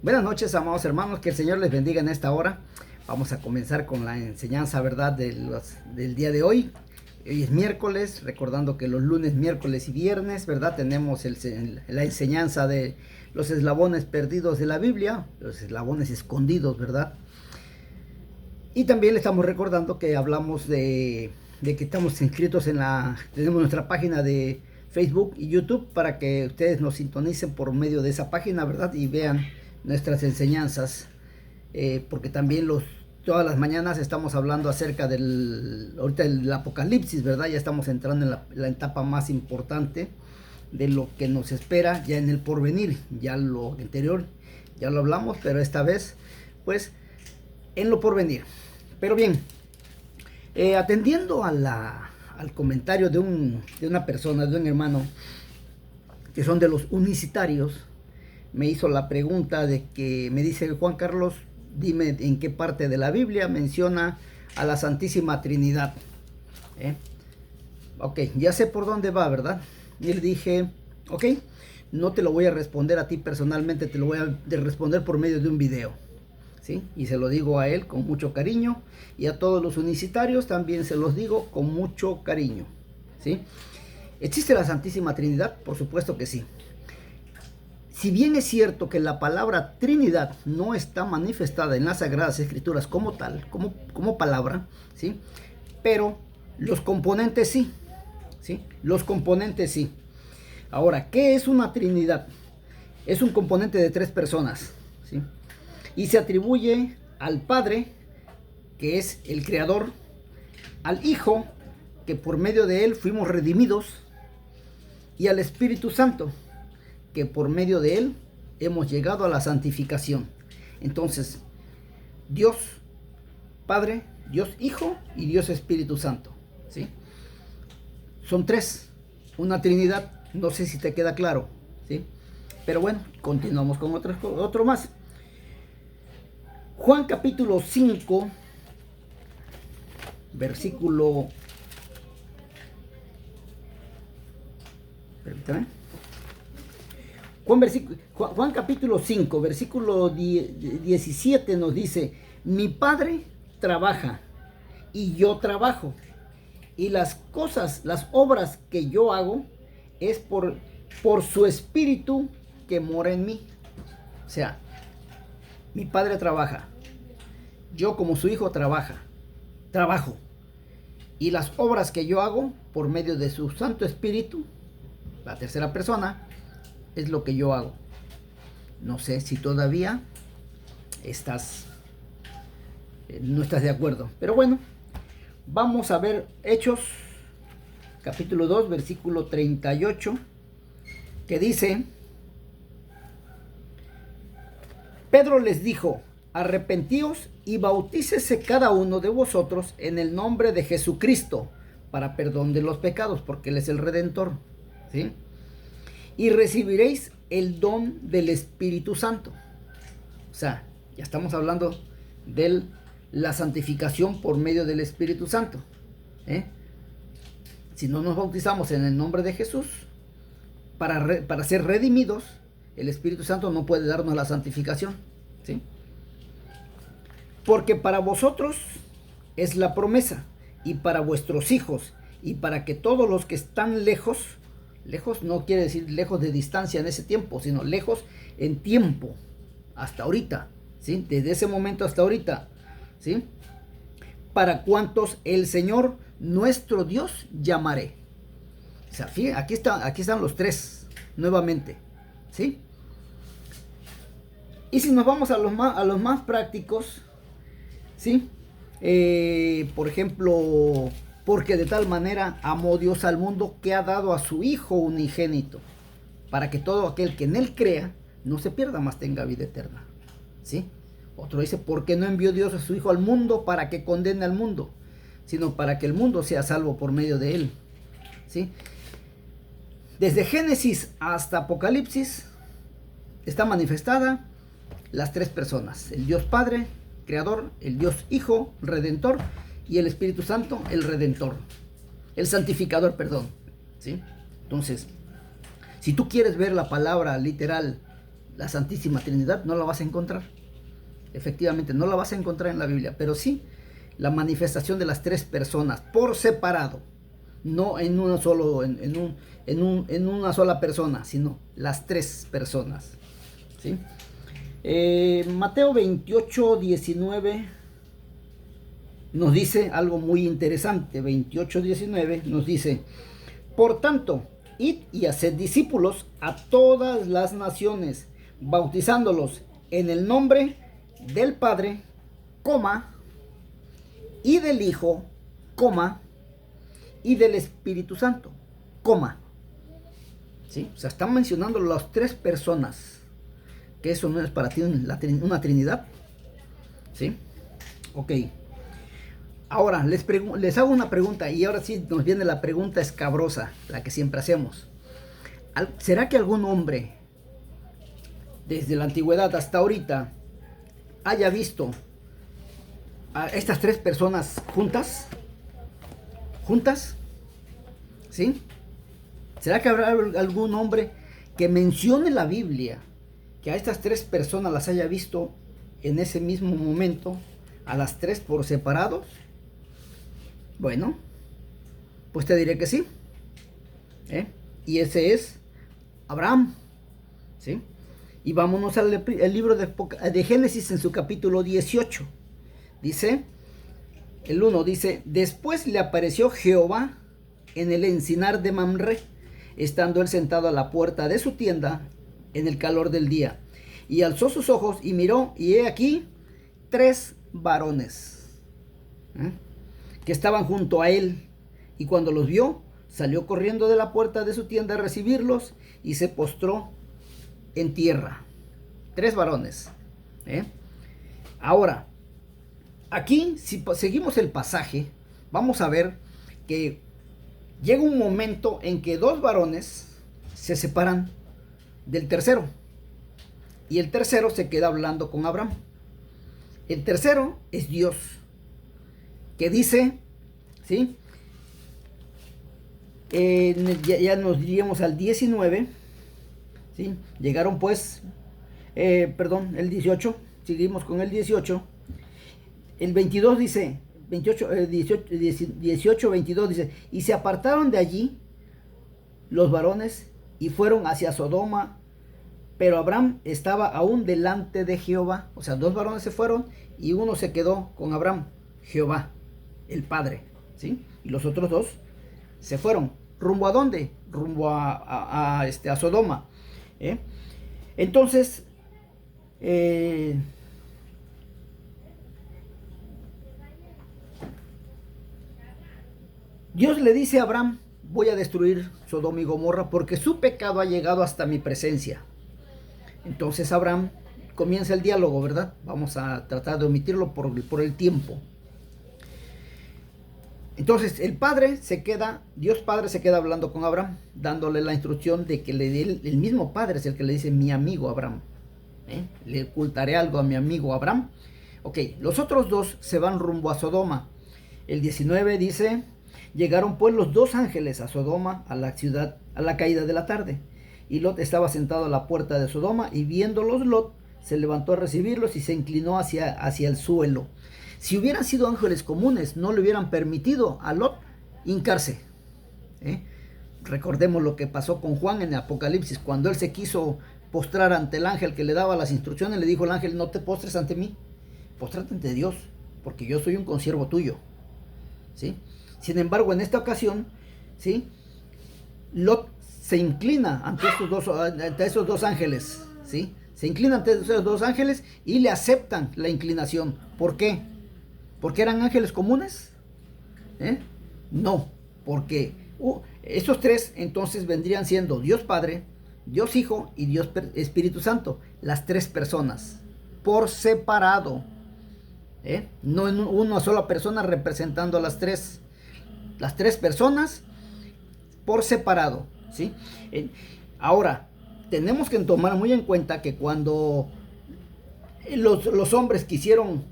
Buenas noches, amados hermanos, que el Señor les bendiga en esta hora. Vamos a comenzar con la enseñanza, ¿verdad?, del día de hoy. Hoy es miércoles, recordando que los lunes, miércoles y viernes, ¿verdad?, tenemos la enseñanza de los eslabones perdidos de la Biblia, los eslabones escondidos, ¿verdad? Y también le estamos recordando que hablamos de que estamos inscritos tenemos nuestra página de Facebook y YouTube para que ustedes nos sintonicen por medio de esa página, ¿verdad?, y vean nuestras enseñanzas, porque también todas las mañanas estamos hablando acerca ahorita del Apocalipsis, ¿verdad? Ya estamos entrando en la etapa más importante de lo que nos espera ya en el porvenir. Ya lo anterior ya lo hablamos, pero esta vez pues en lo porvenir. Pero bien, atendiendo al comentario de una persona, de un hermano que son de los unicitarios, me hizo la pregunta de que me dice: Juan Carlos, dime en qué parte de la Biblia menciona a la Santísima Trinidad. Ok, ya sé por dónde va, ¿verdad? Y le dije: ok, no te lo voy a responder a ti personalmente, te lo voy a responder por medio de un video, ¿sí? Y se lo digo a él con mucho cariño, y a todos los unicitarios también se los digo con mucho cariño, ¿sí? ¿Existe la Santísima Trinidad? Por supuesto que sí. Si bien es cierto que la palabra Trinidad no está manifestada en las Sagradas Escrituras como tal, como palabra, ¿sí?, pero los componentes sí, ¿sí? Los componentes sí. Ahora, ¿qué es una Trinidad? Es un componente de 3 personas, ¿sí? Y se atribuye al Padre, que es el Creador, al Hijo, que por medio de él fuimos redimidos, y al Espíritu Santo, que por medio de él hemos llegado a la santificación. Entonces, Dios Padre, Dios Hijo y Dios Espíritu Santo, ¿sí? Son 3, una Trinidad. No sé si te queda claro, ¿sí? Pero bueno, continuamos con otro más. Juan capítulo 5, versículo... Permítame. Juan capítulo 5, versículo 17 nos dice: mi Padre trabaja y yo trabajo, y las obras que yo hago es por su Espíritu que mora en mí. O sea, mi Padre trabaja, yo como su Hijo trabajo, y las obras que yo hago por medio de su Santo Espíritu, la tercera persona, es lo que yo hago. No sé si todavía no estás de acuerdo, pero bueno, vamos a ver Hechos capítulo 2, versículo 38, que dice: Pedro les dijo: arrepentíos y bautícese cada uno de vosotros en el nombre de Jesucristo para perdón de los pecados, porque él es el Redentor, ¿sí? Y recibiréis el don del Espíritu Santo. O sea, ya estamos hablando de la santificación por medio del Espíritu Santo, Si no nos bautizamos en el nombre de Jesús para ser redimidos, el Espíritu Santo no puede darnos la santificación, ¿sí? Porque para vosotros es la promesa, y para vuestros hijos, y para que todos los que están lejos no quiere decir lejos de distancia en ese tiempo, sino lejos en tiempo, hasta ahorita, ¿sí? Desde ese momento hasta ahorita, ¿sí? Para cuantos el Señor nuestro Dios llamaré. O sea, fíjense, aquí están los 3 nuevamente, ¿sí? Y si nos vamos a los más prácticos, ¿sí? Por ejemplo, porque de tal manera amó Dios al mundo que ha dado a su Hijo unigénito, para que todo aquel que en él crea no se pierda, mas tenga vida eterna, ¿sí? Otro dice: porque no envió Dios a su Hijo al mundo para que condene al mundo, sino para que el mundo sea salvo por medio de él, ¿sí? Desde Génesis hasta Apocalipsis está manifestada las 3 personas: el Dios Padre, Creador; el Dios Hijo, Redentor; y el Espíritu Santo, el Redentor, el Santificador, perdón, ¿sí? Entonces, si tú quieres ver la palabra literal la Santísima Trinidad, no la vas a encontrar. Efectivamente, no la vas a encontrar en la Biblia, pero sí la manifestación de las tres personas por separado, no en una sola persona, sino las tres personas, ¿sí? Mateo 28, 19 nos dice algo muy interesante. 28, 19 nos dice: por tanto, id y haced discípulos a todas las naciones, bautizándolos en el nombre del Padre, y del Hijo, y del Espíritu Santo, ¿sí? O sea, están mencionando las tres personas. Que eso no es para ti una Trinidad, ¿sí? Ok. Ahora, les hago una pregunta, y ahora sí nos viene la pregunta escabrosa, la que siempre hacemos. ¿Será que algún hombre, desde la antigüedad hasta ahorita, haya visto a estas tres personas juntas? ¿Sí? ¿Será que habrá algún hombre que mencione la Biblia que a estas tres personas las haya visto en ese mismo momento, a las tres por separados? Bueno, pues te diré que sí. Y ese es Abraham, ¿sí? Y vámonos al libro de Génesis, en su capítulo 18. Dice, el 1 dice: después le apareció Jehová en el encinar de Mamre, estando él sentado a la puerta de su tienda en el calor del día. Y alzó sus ojos y miró, y he aquí tres varones que estaban junto a él. Y cuando los vio, salió corriendo de la puerta de su tienda a recibirlos y se postró en tierra. Tres varones. Ahora, aquí, si seguimos el pasaje, vamos a ver que llega un momento en que dos varones se separan del tercero, y el tercero se queda hablando con Abraham. El tercero es Dios, que dice, ¿sí? Ya nos diríamos al 19, ¿sí? Llegaron pues, el 18, seguimos con el 18. El 22 dice, 18, 22 dice: y se apartaron de allí los varones y fueron hacia Sodoma, pero Abraham estaba aún delante de Jehová. O sea, dos varones se fueron y uno se quedó con Abraham, Jehová, el Padre, ¿sí? Y los otros dos se fueron. ¿Rumbo a dónde? Rumbo a Sodoma. Entonces, Dios le dice a Abraham: voy a destruir Sodoma y Gomorra porque su pecado ha llegado hasta mi presencia. Entonces Abraham comienza el diálogo, ¿verdad? Vamos a tratar de omitirlo por el tiempo. Entonces Dios Padre se queda hablando con Abraham, dándole la instrucción de que el mismo Padre es el que le dice: mi amigo Abraham. Le ocultaré algo a mi amigo Abraham. Ok, los otros dos se van rumbo a Sodoma. El 19 dice: llegaron pues los dos ángeles a Sodoma, a la ciudad, a la caída de la tarde. Y Lot estaba sentado a la puerta de Sodoma, y viéndolos Lot se levantó a recibirlos y se inclinó hacia el suelo. Si hubieran sido ángeles comunes, no le hubieran permitido a Lot hincarse. Recordemos lo que pasó con Juan en el Apocalipsis, cuando él se quiso postrar ante el ángel que le daba las instrucciones. Le dijo el ángel: no te postres ante mí, póstrate ante Dios, porque yo soy un consiervo tuyo, ¿sí? Sin embargo, en esta ocasión, ¿sí?, Lot se inclina ante esos dos ángeles, ¿sí? Se inclina ante esos dos ángeles y le aceptan la inclinación. ¿Por qué? ¿Porque eran ángeles comunes? No, porque estos tres entonces vendrían siendo Dios Padre, Dios Hijo y Dios Espíritu Santo, las tres personas, por separado, no en una sola persona representando a las tres personas por separado, ¿sí? Ahora, tenemos que tomar muy en cuenta que cuando los hombres hicieron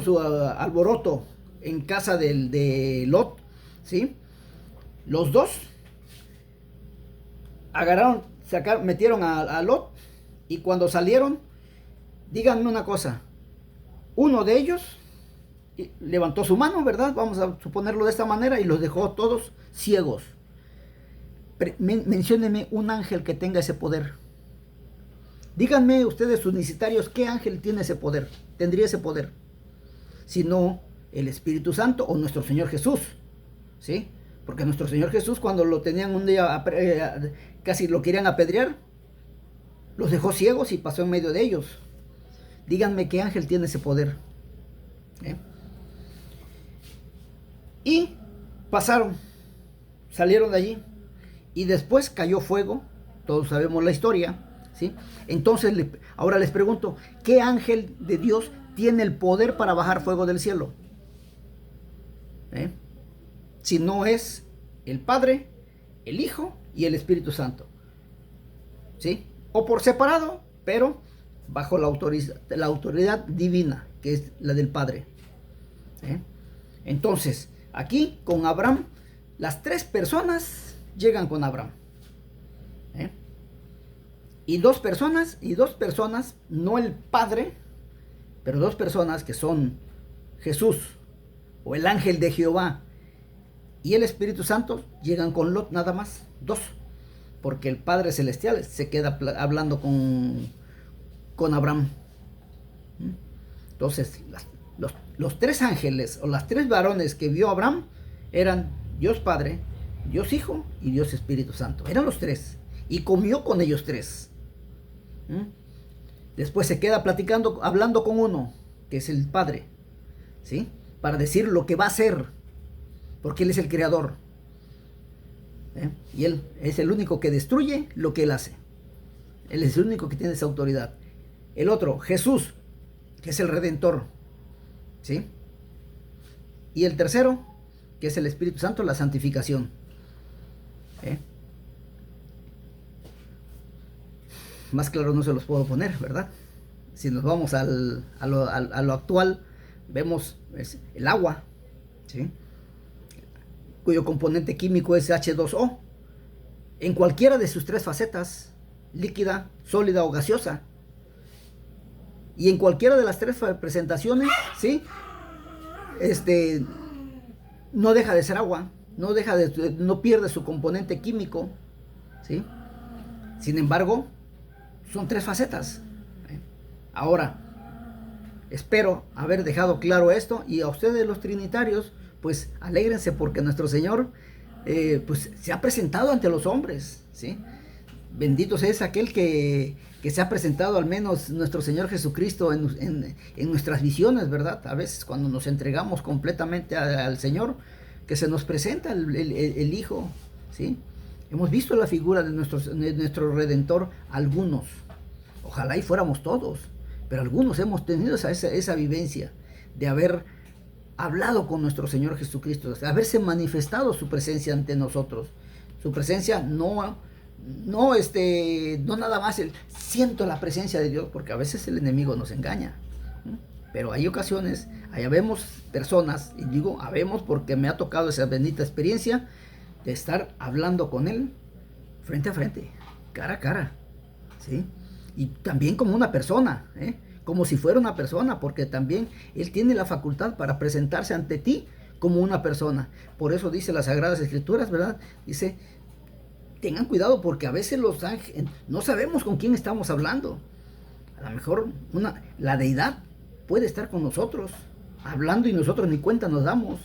su alboroto en casa de Lot, ¿sí?, los dos metieron a Lot Y cuando salieron, díganme una cosa, uno de ellos levantó su mano, ¿verdad? Vamos a suponerlo de esta manera, y los dejó todos ciegos. Menciónenme un ángel que tenga ese poder. Díganme ustedes, unicitarios, ¿qué ángel tiene ese poder? Tendría ese poder. Si no, el Espíritu Santo o nuestro Señor Jesús, ¿sí? Porque nuestro Señor Jesús, cuando lo tenían un día, casi lo querían apedrear, los dejó ciegos y pasó en medio de ellos. Díganme qué ángel tiene ese poder. Y pasaron, salieron de allí, y después cayó fuego. Todos sabemos la historia, ¿sí? Entonces, ahora les pregunto, ¿qué ángel de Dios tiene el poder para bajar fuego del cielo? Si no es el Padre, el Hijo y el Espíritu Santo, ¿sí? O por separado, pero bajo la autoridad divina, que es la del Padre. Entonces, aquí con Abraham, las tres personas llegan con Abraham. Y dos personas, no el Padre, pero dos personas que son Jesús, o el ángel de Jehová, y el Espíritu Santo, llegan con Lot nada más, dos. Porque el Padre Celestial se queda hablando con Abraham. Entonces, los tres ángeles, o las tres varones que vio Abraham, eran Dios Padre, Dios Hijo y Dios Espíritu Santo. Eran los tres. Y comió con ellos tres. Después se queda platicando, hablando con uno, que es el Padre, ¿sí? Para decir lo que va a hacer, porque Él es el creador. Y Él es el único que destruye lo que Él hace. Él es el único que tiene esa autoridad. El otro, Jesús, que es el Redentor, ¿sí? Y el tercero, que es el Espíritu Santo, la santificación. Más claro no se los puedo poner, ¿verdad? Si nos vamos a lo actual, vemos el agua, ¿sí? Cuyo componente químico es H2O, en cualquiera de sus tres facetas, líquida, sólida o gaseosa. Y en cualquiera de las tres presentaciones, ¿sí? No deja de ser agua, no pierde su componente químico, ¿sí? Sin embargo, son tres facetas. Ahora, espero haber dejado claro esto, y a ustedes los trinitarios, pues alégrense, porque nuestro Señor pues se ha presentado ante los hombres, ¿sí? Bendito es aquel que se ha presentado, al menos nuestro Señor Jesucristo, en nuestras visiones, ¿verdad? A veces cuando nos entregamos completamente al Señor, que se nos presenta el Hijo, ¿sí? Hemos visto la figura de nuestro Redentor, algunos. Ojalá y fuéramos todos, pero algunos hemos tenido esa vivencia de haber hablado con nuestro Señor Jesucristo, de haberse manifestado su presencia ante nosotros. Su presencia no nada más siento la presencia de Dios, porque a veces el enemigo nos engaña. Pero hay ocasiones, allá vemos personas, y digo habemos porque me ha tocado esa bendita experiencia de estar hablando con Él frente a frente, cara a cara, ¿sí? Y también como una persona, como si fuera una persona, porque también Él tiene la facultad para presentarse ante ti como una persona. Por eso dice las Sagradas Escrituras, ¿verdad? Dice, tengan cuidado, porque a veces los ángeles, no sabemos con quién estamos hablando. A lo mejor la deidad puede estar con nosotros, hablando, y nosotros ni cuenta nos damos.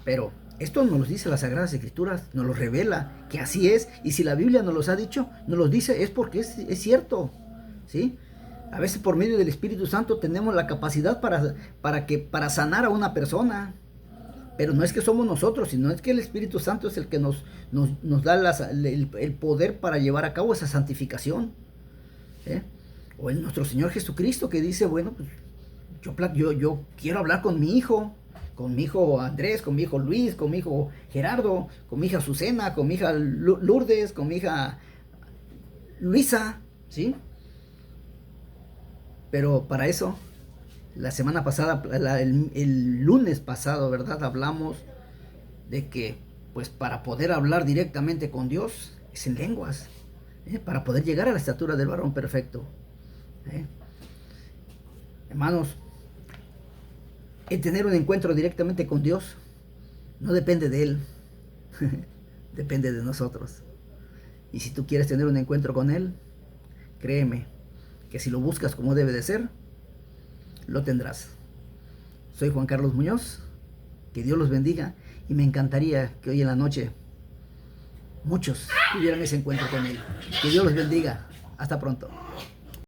Pero esto nos lo dice las Sagradas Escrituras, nos lo revela, que así es. Y si la Biblia nos los ha dicho, nos los dice, es porque es cierto, ¿sí? A veces por medio del Espíritu Santo tenemos la capacidad para sanar a una persona. Pero no es que somos nosotros, sino es que el Espíritu Santo es el que nos da el poder para llevar a cabo esa santificación. O en nuestro Señor Jesucristo, que dice, bueno, pues yo quiero hablar con mi hijo Andrés, con mi hijo Luis, con mi hijo Gerardo, con mi hija Azucena, con mi hija Lourdes, con mi hija Luisa, ¿sí? Pero para eso, la semana pasada, el lunes pasado, ¿verdad? Hablamos de que, pues para poder hablar directamente con Dios, es en lenguas, para poder llegar a la estatura del varón perfecto. Hermanos, el tener un encuentro directamente con Dios no depende de Él, depende de nosotros. Y si tú quieres tener un encuentro con Él, créeme que si lo buscas como debe de ser, lo tendrás. Soy Juan Carlos Muñoz, que Dios los bendiga, y me encantaría que hoy en la noche muchos tuvieran ese encuentro con Él. Que Dios los bendiga. Hasta pronto.